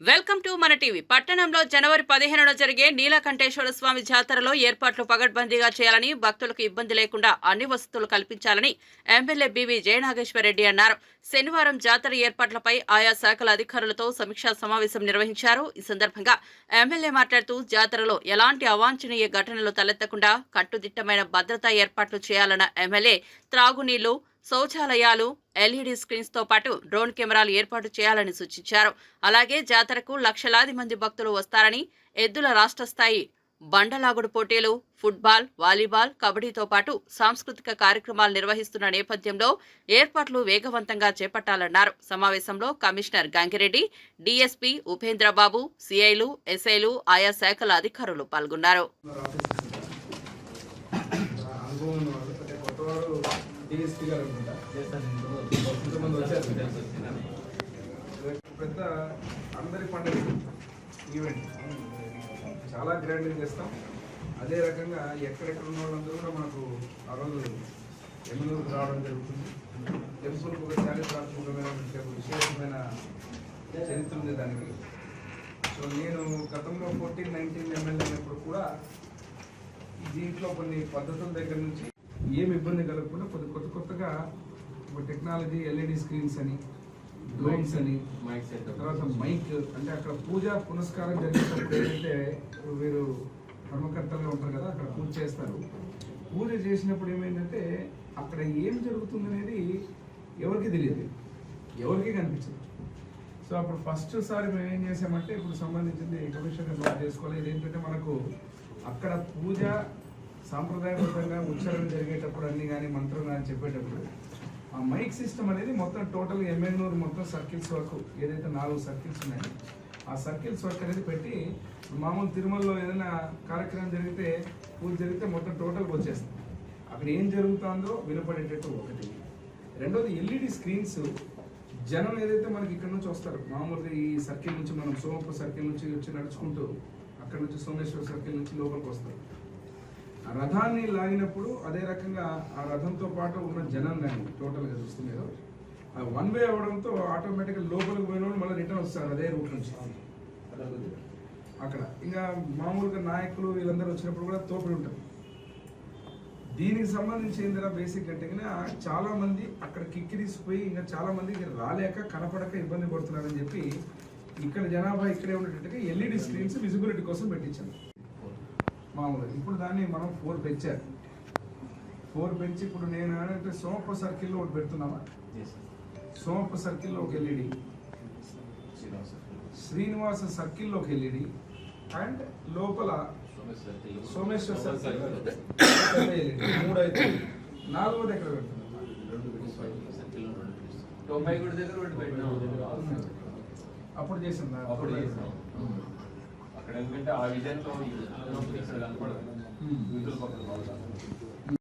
Welcome to మన TV. పట్టణంలో జనవరి 15న జరిగే నీలకంఠేశ్వర స్వామి జాతరలో ఏర్పాట్లు పగడ్బందీగా చేయాలని, భక్తులకు ఇబ్బంది లేకుండా అన్ని వసతులు కల్పించాలని ఎమ్మెల్యే బివి జయనాగేశ్వరరెడ్డి అన్నారు. శనివారం జాతర ఏర్పాట్లపై ఆయా శాఖల అధికారులతో సమీక్షా సమావేశం నిర్వహించారు. ఈ సందర్భంగా ఎమ్మెల్యే మాట్లాడుతూ జాతరలో ఎలాంటి అవాంఛనీయ ఘటనలు తలెత్తకుండా కట్టుదిట్టమైన భద్రతా ఏర్పాట్లు చేయాలన్న ఎమ్మెల్యే త్రాగునీళ్లు, శౌచాలయాలు, ఎల్ఈడీ స్క్రీన్స్ తో పాటు డ్రోన్ కెమెరాలు ఏర్పాటు చేయాలని సూచించారు. అలాగే జాతరకు లక్షలాది మంది భక్తులు వస్తారని, ఎద్దుల రాష్ట్ర స్థాయి బండలాగుడు పోటీలు, ఫుట్బాల్, వాలీబాల్, కబడ్డీతో పాటు సాంస్కృతిక కార్యక్రమాలు నిర్వహిస్తున్న నేపథ్యంలో ఏర్పాట్లు వేగవంతంగా చేపట్టాలన్నారు. సమావేశంలో కమిషనర్ గంగిరెడ్డి, డీఎస్పీ ఉపేంద్రబాబు, సిఐలు, ఎస్ఐలు, ఆయా శాఖల అధికారులు పాల్గొన్నారు. డిఎస్పీ గారు అనుకుంటా కొంతమంది వచ్చారు. పెద్ద అందరి పండుగ ఈవెంట్ చాలా గ్రాండ్గా చేస్తాం. అదే రకంగా ఎక్కడెక్కడ ఉన్న వాళ్ళందరూ కూడా మనకు ఆ రోజు ఎమ్మెల్యేలకు రావడం జరుగుతుంది. టెంపుల్కి ఒక చారిత్రాత్మకమైన విశేషమైన చరిత్ర ఉంది దానికి. సో నేను గతంలో 14-19 ఎమ్మెల్యే అయినప్పుడు కూడా దీంట్లో కొన్ని పద్ధతుల దగ్గర నుంచి ఏమి ఇబ్బంది కలగకుండా కొత్తగా టెక్నాలజీ, ఎల్ఈడి స్క్రీన్స్ అని, డ్రోన్స్ అని, తర్వాత మైక్, అంటే అక్కడ పూజ పునస్కారం జరిగేటప్పుడు ఏదైతే వీరు కర్మకర్తలుగా ఉంటారు కదా, అక్కడ పూజ చేస్తారు. పూజ చేసినప్పుడు ఏమైందంటే అక్కడ ఏం జరుగుతుంది అనేది ఎవరికి తెలియదు, ఎవరికి కనిపించదు. సో అప్పుడు ఫస్ట్ సారి మేము ఏం చేసామంటే, ఇప్పుడు సంబంధించింది కమిషనర్ నోట్ చేసుకోవాలి. ఇదేంటంటే మనకు అక్కడ పూజ సాంప్రదాయబద్ధంగా ఉచ్చారణ జరిగేటప్పుడు అన్ని కానీ మంత్రం కానీ చెప్పేటప్పుడు ఆ మైక్ సిస్టమ్ అనేది మొత్తం టోటల్ ఎమ్మెల్యేనూరు మొత్తం సర్కిల్స్ వరకు ఏదైతే 4 సర్కిల్స్ ఉన్నాయో ఆ సర్కిల్స్ వర్క్ అనేది పెట్టి, మామూలు తిరుమలలో ఏదైనా కార్యక్రమం జరిగితే, పూజ జరిగితే మొత్తం టోటల్గా వచ్చేస్తుంది. అక్కడ ఏం జరుగుతుందో వినపడేటట్టు ఒకటి. రెండోది ఎల్ఈడి స్క్రీన్స్. జనం ఏదైతే మనకి ఇక్కడ నుంచి వస్తారు, మామూలుగా ఈ సర్కిల్ నుంచి మనం సోమపు సర్కిల్ నుంచి వచ్చి నడుచుకుంటూ అక్కడ నుంచి సోమేశ్వర సర్కిల్ నుంచి లోపలికి వస్తారు. ఆ రథాన్ని లాగినప్పుడు అదే రకంగా ఆ రథంతో పాటు ఉన్న జనం కానీ టోటల్గా చూస్తున్నారు. ఆ 1 వే అవడంతో ఆటోమేటిక్గా లోపలికి పోయిన వాళ్ళు మళ్ళీ రిటర్న్ వస్తారు అదే రూట్ నుంచి. అక్కడ ఇంకా మామూలుగా నాయకులు వీళ్ళందరూ వచ్చినప్పుడు కూడా తోపుడు ఉంటుంది. దీనికి సంబంధించి ఏంటంటే బేసిక్ అంటే చాలా మంది అక్కడ కిక్కిరిసిపోయి ఇంకా చాలా మందికి రాలేక కనపడక ఇబ్బంది పడుతున్నారని చెప్పి ఇక్కడ జనాభా ఇక్కడే ఉండేటట్టుగా ఎల్ఈడి స్క్రీన్స్ విజిబిలిటీ కోసం పెట్టించాను మామూలుగా. ఇప్పుడు దాన్ని మనం 4 పెంచారు. 4 పెంచి ఇప్పుడు నేను అంటే సోమప్ప సర్కిల్లో ఒకటి పెడుతున్నామా, సోమప్ప సర్కిల్లో ఒక ఎల్ఈడి, శ్రీనివాస సర్కిల్లో ఒక ఎల్ఈడి, అండ్ లోపల సోమేశ్వర సర్కిల్ ఎల్ఈడి. 3 అయితే 4వది ఎక్కడ పెడుతున్నాం, అప్పుడు చేసాం. అక్కడ ఎందుకంటే ఆ విజన్లో ఇక్కడ కనపడదు, వీధుల పక్కన